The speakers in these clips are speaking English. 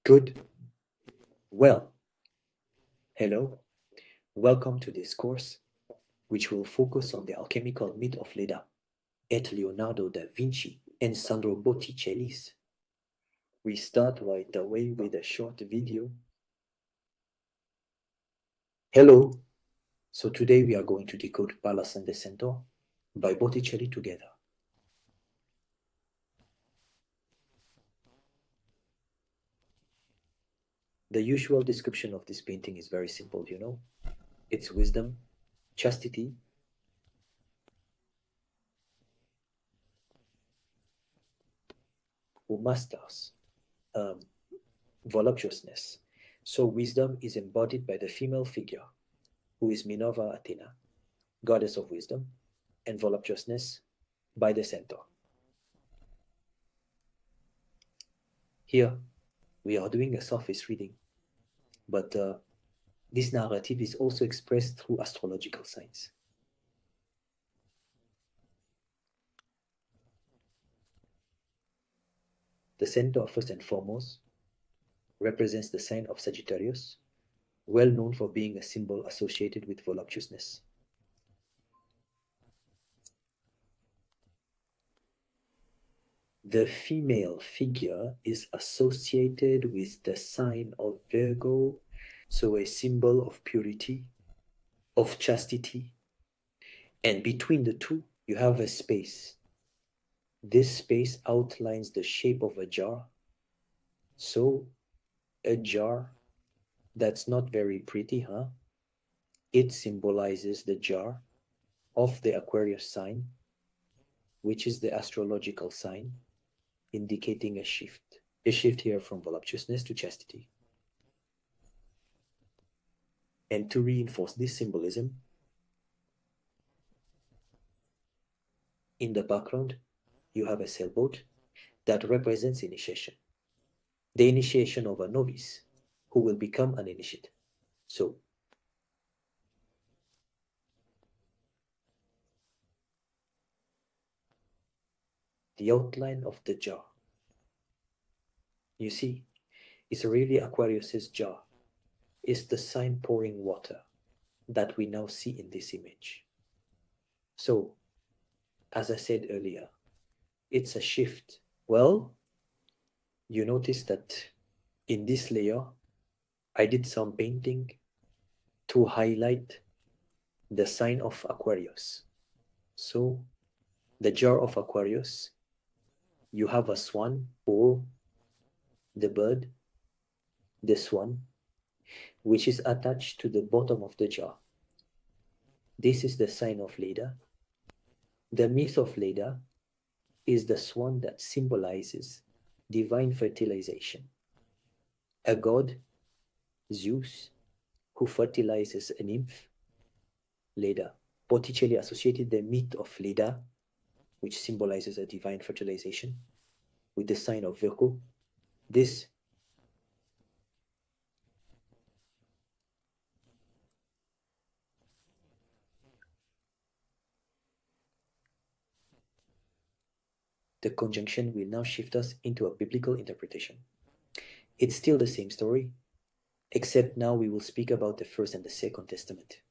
Good. Well, hello. Welcome to this course, which will focus on the alchemical myth of Leda at Leonardo da Vinci and Sandro Botticelli's. We start right away with a short video. Hello. So today we are going to decode Pallas and the Centaur by Botticelli together. The usual description of this painting is very simple, you know. It's wisdom, chastity, who masters voluptuousness. So wisdom is embodied by the female figure, who is Minerva Athena, goddess of wisdom, and voluptuousness by the centaur. Here, we are doing a surface reading, but this narrative is also expressed through astrological signs. The centaur, first and foremost, represents the sign of Sagittarius, well known for being a symbol associated with voluptuousness. The female figure is associated with the sign of Virgo, so a symbol of purity, of chastity, and between the two, you have a space. This space outlines the shape of a jar, so a jar that's not very pretty, huh? It symbolizes the jar of the Aquarius sign, which is the astrological sign, indicating a shift here from voluptuousness to chastity. And to reinforce this symbolism, in the background, you have a sailboat that represents initiation, the initiation of a novice who will become an initiate. So, the outline of the jar, you see, is really Aquarius's jar. It's the sign pouring water that we now see in this image. So, as I said earlier, it's a shift. Well, you notice that in this layer, I did some painting to highlight the sign of Aquarius. So, the jar of Aquarius, you have a swan or the bird, the swan, which is attached to the bottom of the jar. This is the sign of Leda. The myth of Leda is the swan that symbolizes divine fertilization. A god, Zeus, who fertilizes a nymph, Leda. Botticelli associated the myth of Leda, which symbolizes a divine fertilization, with the sign of Virgo. This the conjunction will now shift us into a biblical interpretation. It's still the same story, except now we will speak about the First and the Second Testament.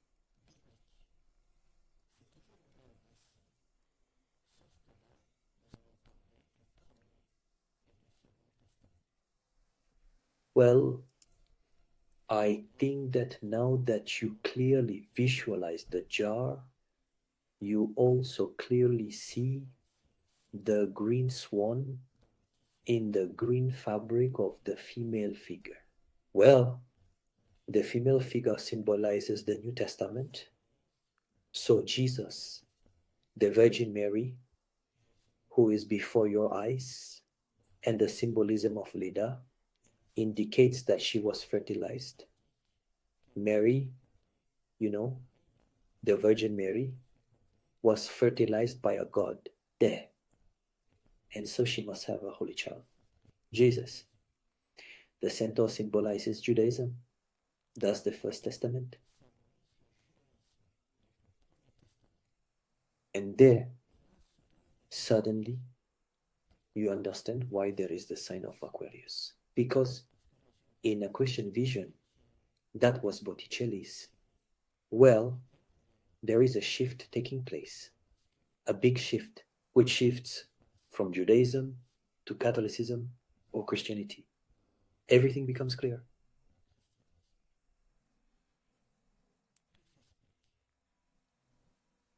Well, I think that now that you clearly visualize the jar, you also clearly see the green swan in the green fabric of the female figure. Well, the female figure symbolizes the New Testament. So Jesus, the Virgin Mary, who is before your eyes, and the symbolism of Leda indicates that she was fertilized. Mary, you know, the Virgin Mary, was fertilized by a god there. And so she must have a holy child, Jesus. The centaur symbolizes Judaism. That's the First Testament. And there, suddenly, you understand why there is the sign of Aquarius. Because in a Christian vision, that was Botticelli's. Well, there is a shift taking place, a big shift, which shifts from Judaism to Catholicism or Christianity. Everything becomes clear.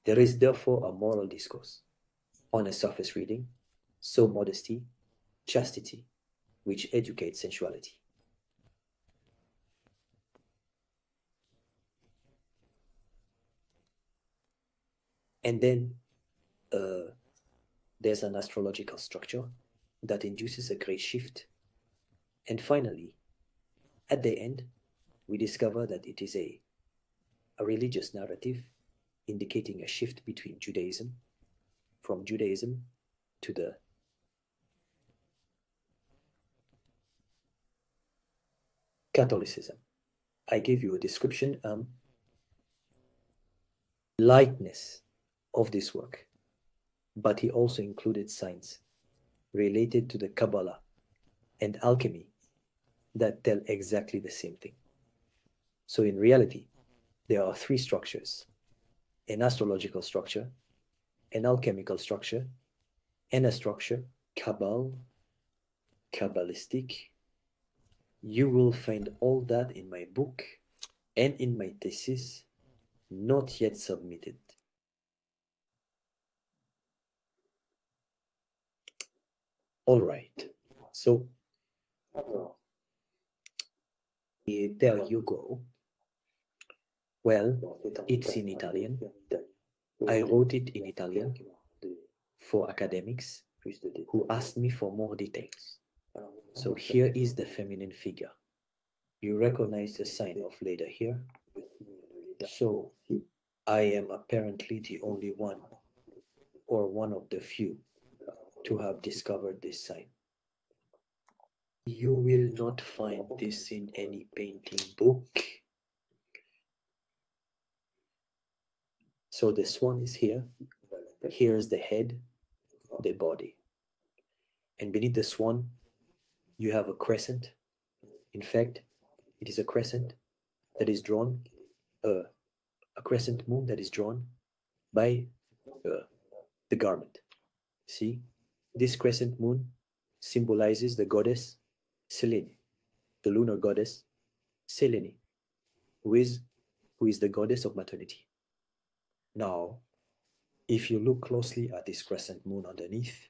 There is therefore a moral discourse on a surface reading, so modesty, chastity, which educates sensuality. And then there's an astrological structure that induces a great shift. And finally, at the end, we discover that it is a religious narrative indicating a shift between Judaism, from Judaism to the Catholicism. I gave you a description, lightness of this work, but he also included science related to the Kabbalah and alchemy that tell exactly the same thing. So in reality, there are three structures: an astrological structure, an alchemical structure, and a structure, Kabbalistic. You will find all that in my book and in my thesis, not yet submitted. All right, so there you go. Well, it's in Italian. I wrote it in Italian for academics who asked me for more details. So here is the feminine figure. You recognize the sign of Leda here. So I am apparently the only one, or one of the few, to have discovered this sign. You will not find this in any painting book. So the swan is here. Here's the head, the body. And beneath the swan, you have a crescent. In fact, it is a crescent that is drawn, a crescent moon that is drawn by the garment. See, this crescent moon symbolizes the goddess Selene, the lunar goddess Selene, who is the goddess of maternity. Now, if you look closely at this crescent moon underneath,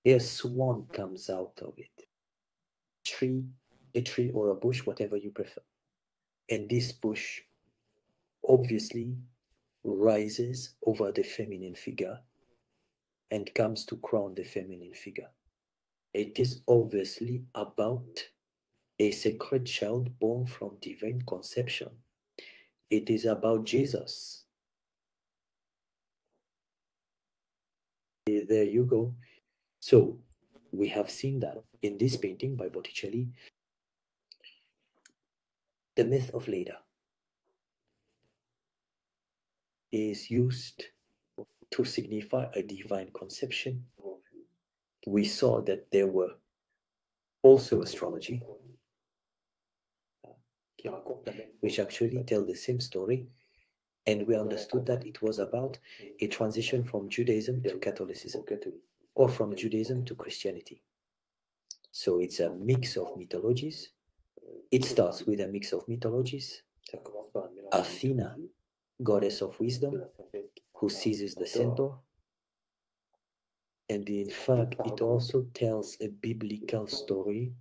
a swan comes out of it. A tree or a bush, whatever you prefer. And this bush obviously rises over the feminine figure and comes to crown the feminine figure. It is obviously about a sacred child born from divine conception. It is about Jesus. There you go. So we have seen that in this painting by Botticelli, the myth of Leda is used to signify a divine conception. We saw that there were also astrology, which actually tell the same story, and we understood that it was about a transition from Judaism to Catholicism, or from Judaism to Christianity. So it's a mix of mythologies. It starts with a mix of mythologies. Athena, goddess of wisdom, who seizes the centaur. And in fact, it also tells a biblical story.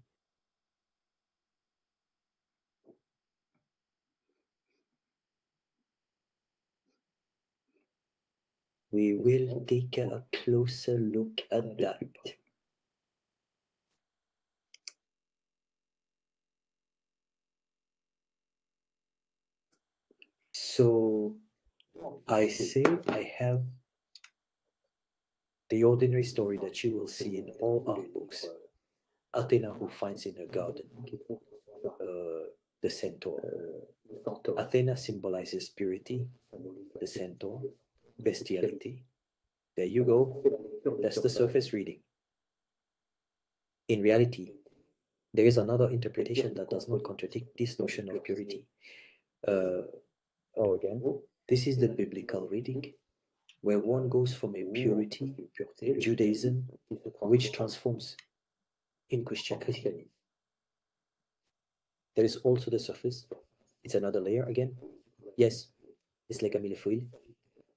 We will take a closer look at that. So I say I have the ordinary story that you will see in all our books. Athena who finds in her garden the centaur. Athena symbolizes purity, the centaur, bestiality. There you go. That's the surface reading. In reality, There is another interpretation that does not contradict this notion of purity. This is the biblical reading, where one goes from a purity, Judaism, which transforms in Christianity. There is also the surface. It's another layer again. Yes, it's like a millefeuille,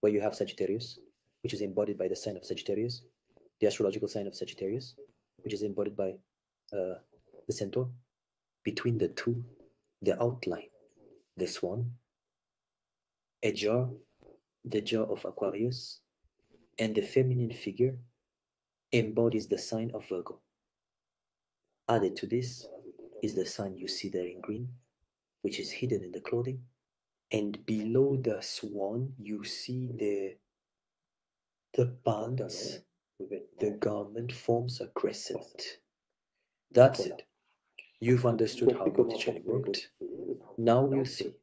where you have Sagittarius, which is embodied by the sign of Sagittarius, the astrological sign of Sagittarius, which is embodied by the centaur. Between the two, the outline, the swan, a jar, the jar of Aquarius, and the feminine figure embodies the sign of Virgo. Added to this is the sign you see there in green, which is hidden in the clothing. And below the swan, you see the pants. The garment forms a crescent. That's it. You've understood how Botticelli worked. Now we'll see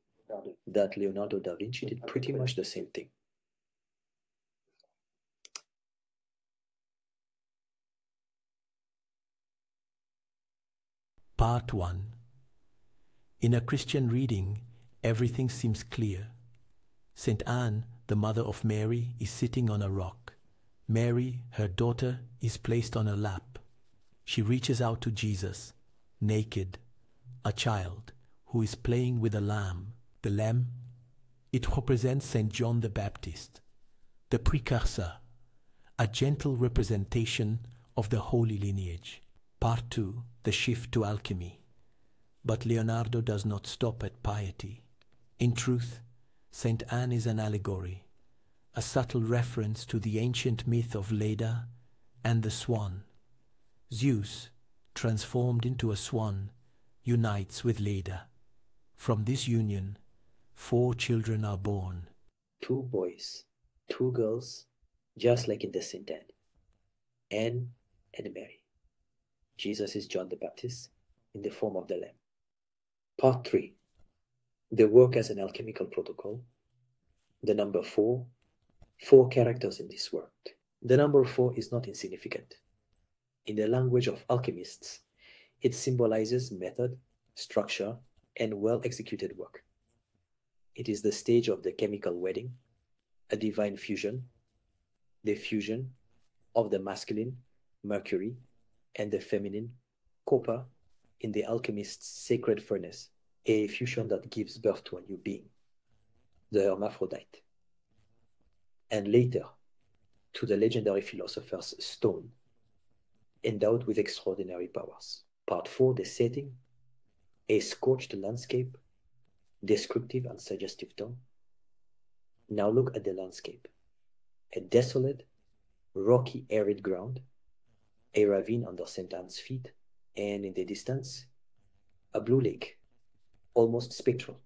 that Leonardo da Vinci did pretty much the same thing. Part 1. In a Christian reading, everything seems clear. Saint Anne, the mother of Mary, is sitting on a rock. Mary, her daughter, is placed on her lap. She reaches out to Jesus, naked, a child, who is playing with a lamb. The lamb, it represents Saint John the Baptist, the precursor, a gentle representation of the holy lineage. Part 2. The shift to alchemy. But Leonardo does not stop at piety. In truth, Saint Anne is an allegory, a subtle reference to the ancient myth of Leda and the swan. Zeus, transformed into a swan, unites with Leda. From this union, 4 children are born. 2 boys, 2 girls, just like in the Saint Anne and Mary. Jesus is John the Baptist in the form of the Lamb. Part 3. The work as an alchemical protocol. The number 4. 4 characters in this work. The number 4 is not insignificant. In the language of alchemists, it symbolizes method, structure, and well-executed work. It is the stage of the chemical wedding, a divine fusion, the fusion of the masculine, Mercury, and the feminine, copper, in the alchemist's sacred furnace, a fusion that gives birth to a new being, the hermaphrodite. And later, to the legendary philosopher's stone, endowed with extraordinary powers. Part 4, the setting, a scorched landscape, descriptive and suggestive tone. Now look at the landscape. A desolate, rocky, arid ground, a ravine under St. Anne's feet, and in the distance, a blue lake, almost spectral.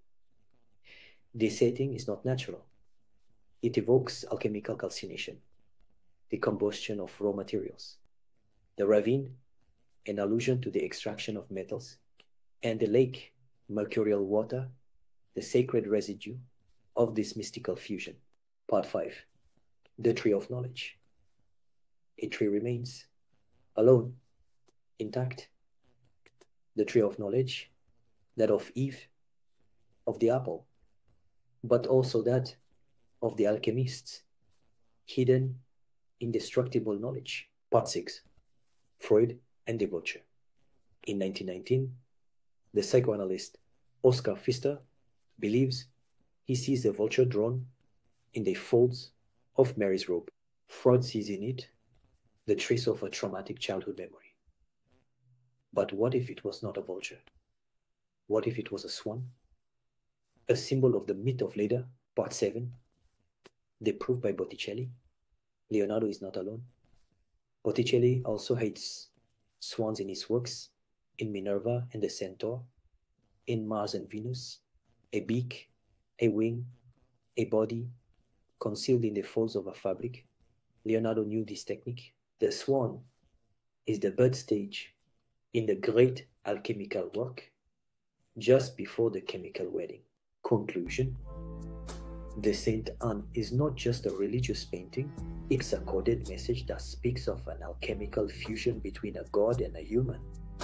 The setting is not natural. It evokes alchemical calcination, the combustion of raw materials. The ravine, an allusion to the extraction of metals, and the lake, mercurial water, the sacred residue of this mystical fusion. Part 5. The tree of knowledge. A tree remains alone, intact. The tree of knowledge, that of Eve, of the apple, but also that of the alchemists, hidden, indestructible knowledge. Part 6. Freud and the vulture. In 1919, the psychoanalyst Oscar Pfister believes he sees the vulture drawn in the folds of Mary's robe. Freud sees in it the trace of a traumatic childhood memory. But what if it was not a vulture? What if it was a swan? A symbol of the myth of Leda, part 7. The proof by Botticelli. Leonardo is not alone. Botticelli also hates swans in his works, in Minerva and the Centaur, in Mars and Venus, a beak, a wing, a body, concealed in the folds of a fabric. Leonardo knew this technique. The swan is the birth stage in the great alchemical work, just before the chemical wedding. Conclusion: the Saint Anne is not just a religious painting, it's a coded message that speaks of an alchemical fusion between a god and a human.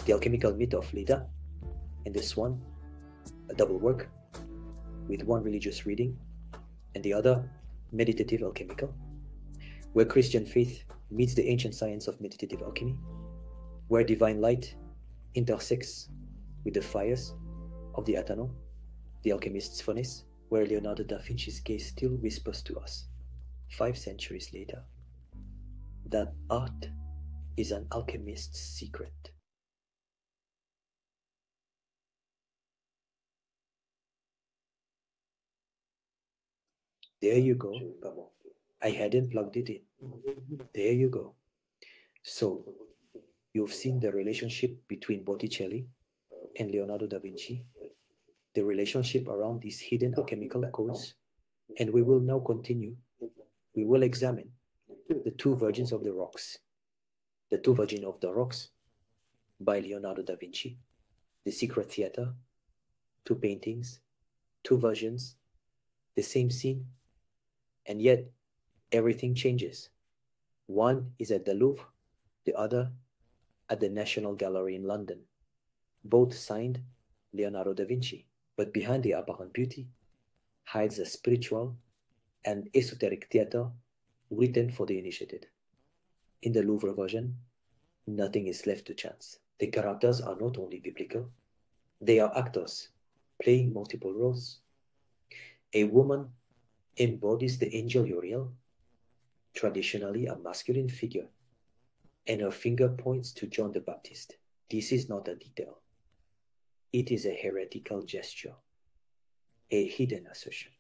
The alchemical myth of Leda and the Swan, a double work, with one religious reading and the other meditative alchemical, where Christian faith meets the ancient science of meditative alchemy, where divine light intersects with the fires of the Atano, the alchemist's furnace, where Leonardo da Vinci's gaze still whispers to us, 5 centuries later, that art is an alchemist's secret. There you go. I hadn't plugged it in. There you go. So, you've seen the relationship between Botticelli and Leonardo da Vinci, the relationship around these hidden alchemical codes, and we will now continue. We will examine the two Virgins of the Rocks. The Two Virgins of the Rocks by Leonardo da Vinci, The Secret Theater, two paintings, two versions, the same scene, and yet everything changes. One is at the Louvre, the other at the National Gallery in London. Both signed Leonardo da Vinci, but behind the apparent beauty hides a spiritual and esoteric theater written for the initiated. In the Louvre version, nothing is left to chance. The characters are not only biblical, they are actors playing multiple roles. A woman embodies the angel Uriel, traditionally a masculine figure, and her finger points to John the Baptist. This is not a detail. It is a heretical gesture, a hidden assertion.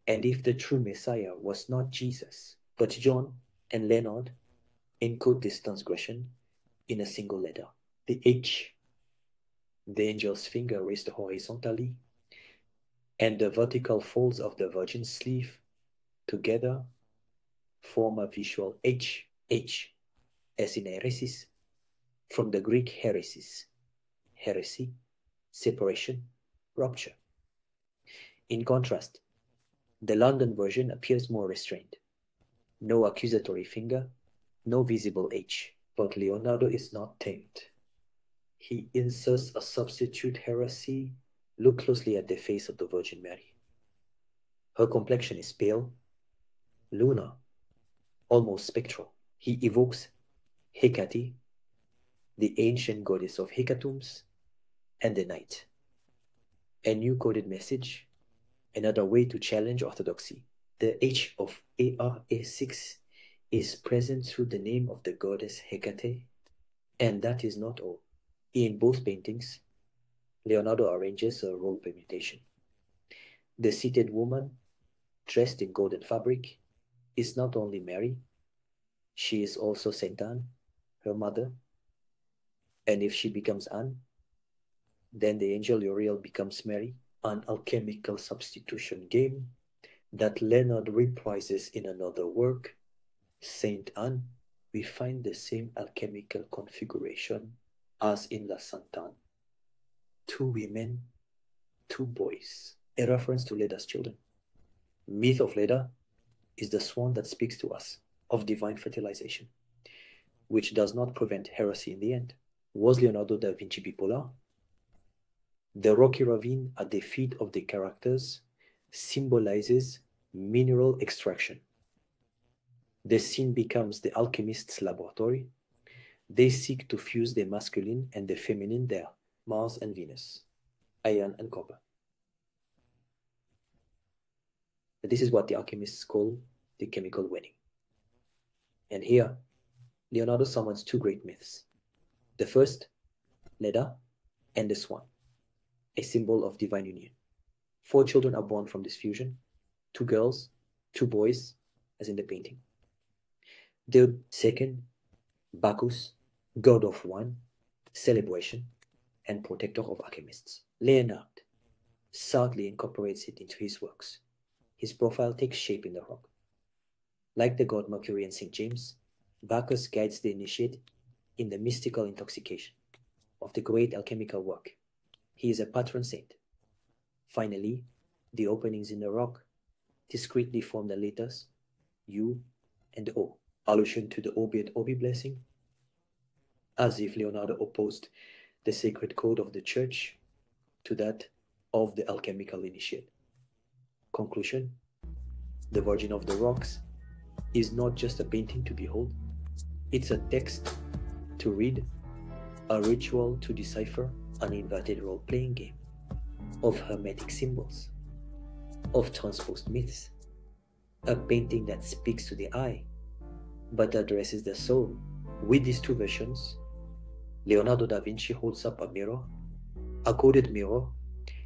And if the true Messiah was not Jesus, but John and Leonard encode this transgression in a single letter, the H. The angel's finger raised horizontally, and the vertical folds of the Virgin's sleeve together form a visual H, as in Heresies, from the Greek Heresies, heresy, separation, rupture. In contrast, the London version appears more restrained. No accusatory finger, no visible H. But Leonardo is not tamed. He inserts a substitute heresy. Look closely at the face of the Virgin Mary. Her complexion is pale, lunar, almost spectral. He evokes Hecate, the ancient goddess of hecatombs, and the night. A new coded message, another way to challenge orthodoxy. The H of ARA6 is present through the name of the goddess Hecate, and that is not all. In both paintings, Leonardo arranges a role permutation. The seated woman, dressed in golden fabric, is not only Mary, she is also Saint Anne, her mother, and if she becomes Anne, then the angel Uriel becomes Mary, an alchemical substitution game that Leonard reprises in another work, Saint Anne. We find the same alchemical configuration as in La Sainte Anne. 2 women, 2 boys, a reference to Leda's children. Myth of Leda is the swan that speaks to us of divine fertilization, which does not prevent heresy in the end. Was Leonardo da Vinci bipolar? The rocky ravine at the feet of the characters symbolizes mineral extraction. The scene becomes the alchemist's laboratory. They seek to fuse the masculine and the feminine there, Mars and Venus, iron and copper. This is what the alchemists call the chemical wedding. And here, Leonardo summons 2 great myths. The first, Leda, and the swan, a symbol of divine union. 4 children are born from this fusion, 2 girls, 2 boys, as in the painting. The second, Bacchus, god of wine, celebration, and protector of alchemists. Leonard sadly incorporates it into his works. His profile takes shape in the rock. Like the god Mercury and St. James, Bacchus guides the initiate in the mystical intoxication of the great alchemical work. He is a patron saint. Finally, the openings in the rock discreetly form the letters U and O, allusion to the Obi et Obi blessing, as if Leonardo opposed the sacred code of the church to that of the alchemical initiate. Conclusion: The Virgin of the Rocks is not just a painting to behold, it's a text to read, a ritual to decipher, an inverted role-playing game of hermetic symbols, of transposed myths, a painting that speaks to the eye but addresses the soul. With these two versions, Leonardo da Vinci holds up a mirror, a coded mirror,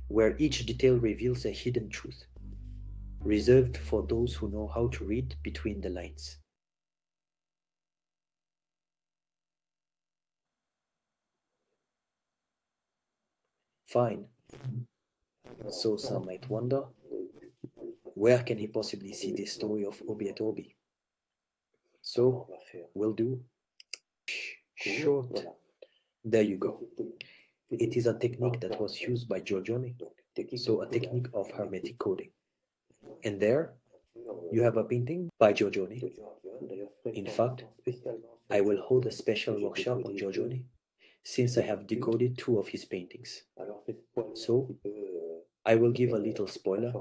where each detail reveals a hidden truth, reserved for those who know how to read between the lines. Fine. So some might wonder, where can he possibly see the story of Obi et Orbi? So we'll do short. There you go. It is a technique that was used by Giorgione, so a technique of hermetic coding. And there you have a painting by Giorgione. In fact, I will hold a special workshop on Giorgione since I have decoded 2 of his paintings. So I will give a little spoiler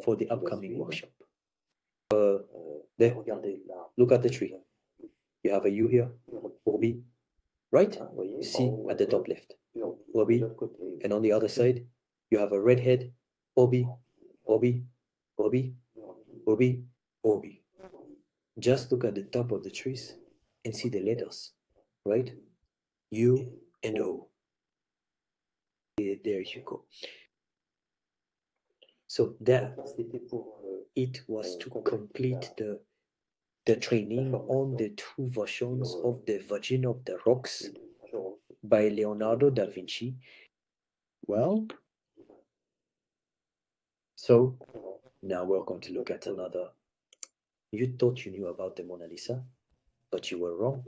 for the upcoming workshop. There, look at the tree. You have a U here, Orbi, right? See at the top left, Orbi, and on the other side, you have a red head, Orbi, Orbi, Orbi, Orbi, Orbi. Just look at the top of the trees and see the letters, right? U and O. There you go. So there, it was to complete the training on the 2 versions of the Virgin of the Rocks by Leonardo da Vinci. Well, so now we're going to look at another. You thought you knew about the Mona Lisa, but you were wrong.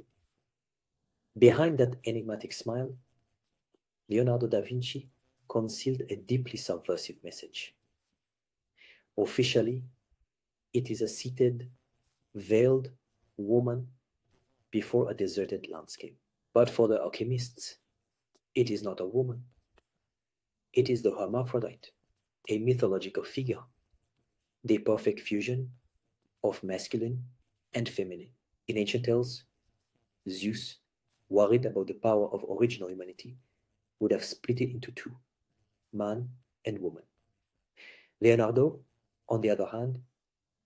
Behind that enigmatic smile, Leonardo da Vinci concealed a deeply subversive message. Officially, it is a seated, veiled woman before a deserted landscape. But for the alchemists, it is not a woman. It is the hermaphrodite, a mythological figure, the perfect fusion of masculine and feminine. In ancient tales, Zeus, worried about the power of original humanity, would have split it into 2, man and woman. Leonardo, on the other hand,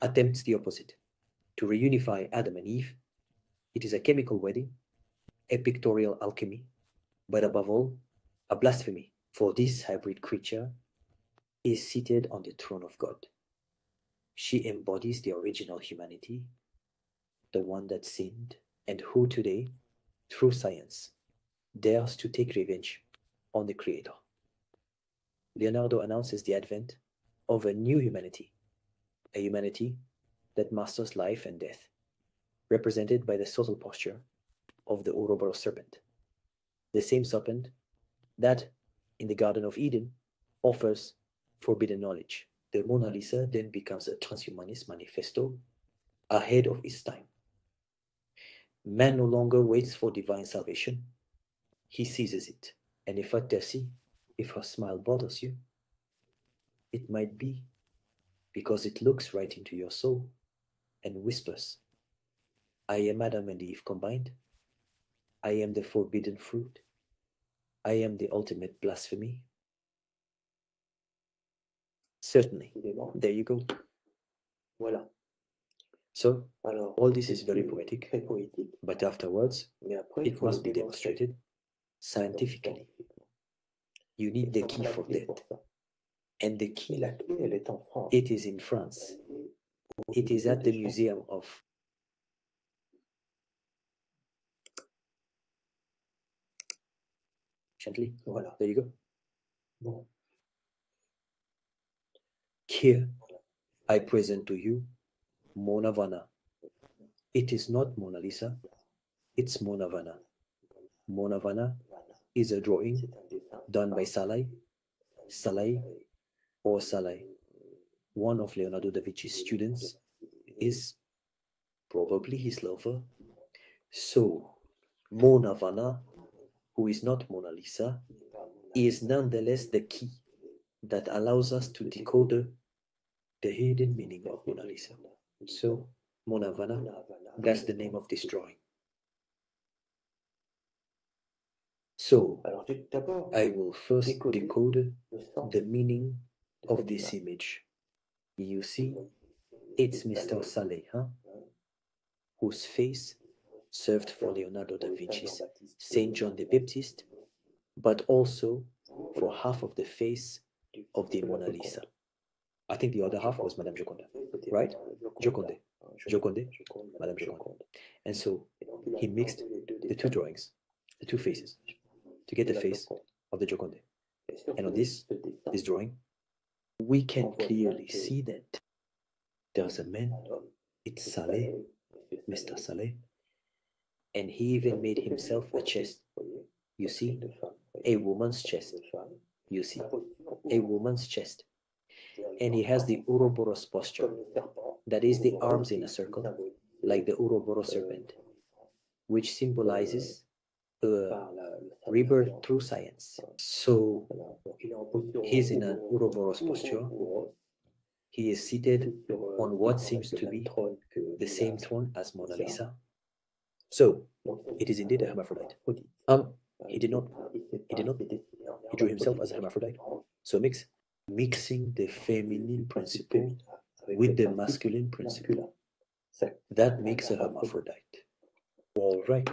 attempts the opposite, to reunify Adam and Eve. It is a chemical wedding, a pictorial alchemy, but above all, a blasphemy, for this hybrid creature is seated on the throne of God. She embodies the original humanity, the one that sinned, and who today, through science, dares to take revenge on the Creator. Leonardo announces the advent of a new humanity, a humanity that masters life and death, represented by the subtle posture of the Ouroboros serpent, the same serpent that, in the Garden of Eden, offers forbidden knowledge. The Mona Lisa then becomes a transhumanist manifesto ahead of its time. Man no longer waits for divine salvation, he seizes it. And if if her smile bothers you, it might be because it looks right into your soul and whispers, I am Adam and Eve combined. I am the forbidden fruit. I am the ultimate blasphemy. Certainly. There you go. Voilà. So, all this is very poetic, but afterwards, it must be demonstrated scientifically. You need the key for that. And the key, it is in France. It is at the Museum of Chantilly. Voilà. There you go. Here, I present to you Monna Vanna. It is not Mona Lisa, it's Monna Vanna. Monna Vanna is a drawing done by Salai, one of Leonardo da Vinci's students, is probably his lover. So, Monna Vanna who is not Mona Lisa, is nonetheless the key that allows us to decode the hidden meaning of Mona Lisa. So, Monna Vanna, that's the name of this drawing. So, I will first decode the meaning of this image. You see, it's Mr. Saleh, whose face served for Leonardo da Vinci's Saint John the Baptist, but also for half of the face of the Mona Lisa. I think the other half was Madame Joconde, right? Joconde, Madame Joconde. And so he mixed the two drawings, the two faces, to get the face of the Joconde. And on this drawing, we can clearly see that there's a man, it's Saleh, Mr. Saleh, and he even made himself a chest. You see, a woman's chest. You see, a woman's chest. And he has the Ouroboros posture, that is the arms in a circle, like the Ouroboros serpent, which symbolizes rebirth through science. So he's in an Ouroboros posture. He is seated on what seems to be the same throne as Mona Lisa. So it is indeed a hermaphrodite. He drew himself as a hermaphrodite. So mixing the feminine principle with the masculine principle, that makes a hermaphrodite. All right.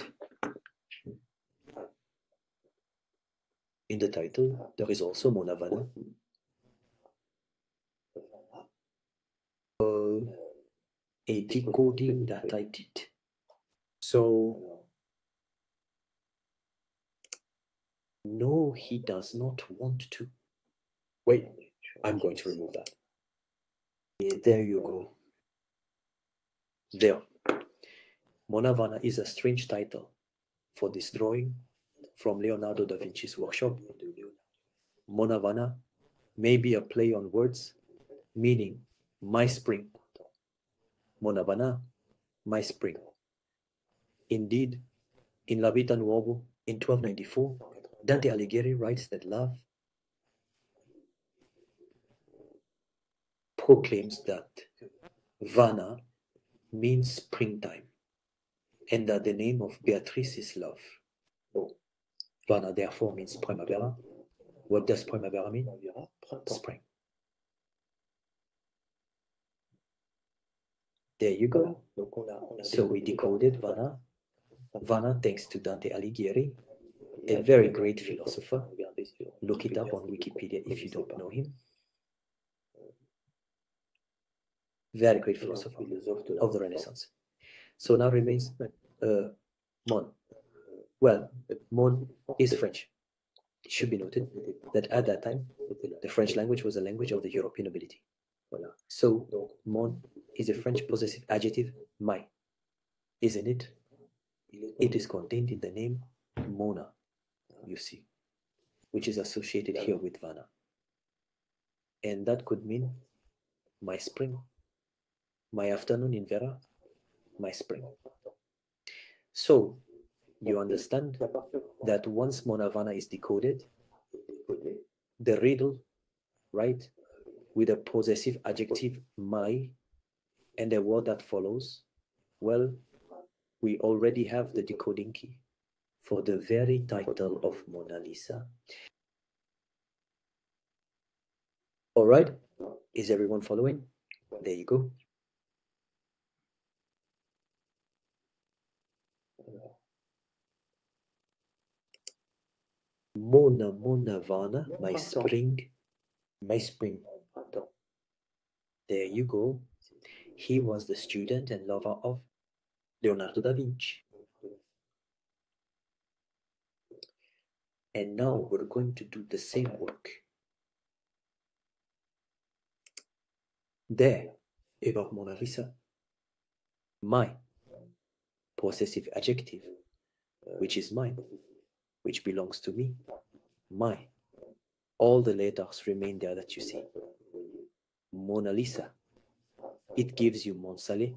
In the title, there is also Monna Vanna. A decoding that I did. So, no, he does not want to. Wait, I'm going to remove that. There you go. There. Monna Vanna is a strange title for this drawing from Leonardo da Vinci's workshop. Monna Vanna may be a play on words, meaning my spring. Monna Vanna, my spring. Indeed, in La Vita Nuovo, in 1294, Dante Alighieri writes that love proclaims that Vanna means springtime, and that the name of Beatrice is love. Vanna therefore means primavera. What does primavera mean? Spring. There you go. So we decoded Vanna. Vanna, thanks to Dante Alighieri, a very great philosopher. Look it up on Wikipedia if you don't know him. Very great philosopher of the Renaissance. So now remains Mon. Well, Mon is French. It should be noted that at that time, the French language was a language of the European nobility. So Mon is a French possessive adjective, my, isn't it? It is contained in the name Monna, you see, which is associated here with Vanna. And that could mean my spring, my afternoon in Vera, my spring. So you understand that once Monna Vanna is decoded, the riddle, right, with a possessive adjective my and the word that follows, well, we already have the decoding key for the very title of Mona Lisa. All right, is everyone following? There you go. Monna Vanna, my spring. There you go. He was the student and lover of Leonardo da Vinci. And now we're going to do the same work. There, about Mona Lisa. My possessive adjective, which is mine, which belongs to me. My. All the letters remain there that you see. Mona Lisa. It gives you Mon Saleh,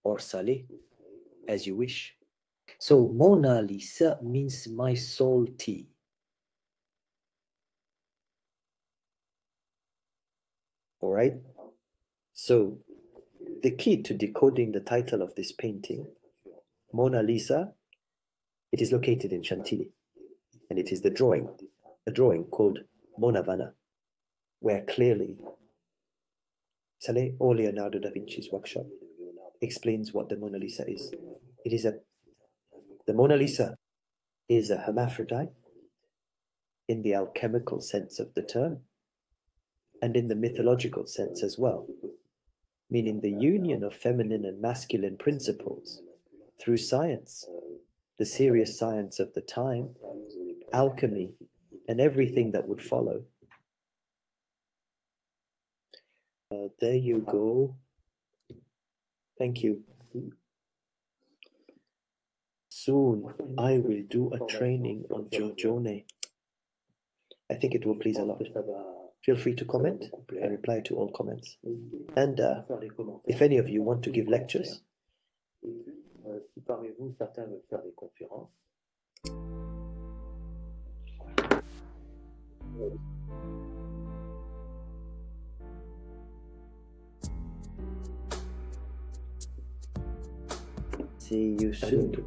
or Saleh, as you wish. So Mona Lisa means my soul tea. All right. So the key to decoding the title of this painting, Mona Lisa, it is located in Chantilly, and it is a drawing called Monna Vanna, where clearly Saleh or Leonardo da Vinci's workshop explains what the Mona Lisa is. The Mona Lisa is a hermaphrodite in the alchemical sense of the term, and in the mythological sense as well, meaning the union of feminine and masculine principles through science, the serious science of the time, alchemy, and everything that would follow. There you go. Thank you. Soon I will do a training on Giorgione. I think it will please a lot. Feel free to comment. I reply to all comments. And if any of you want to give lectures, see you soon.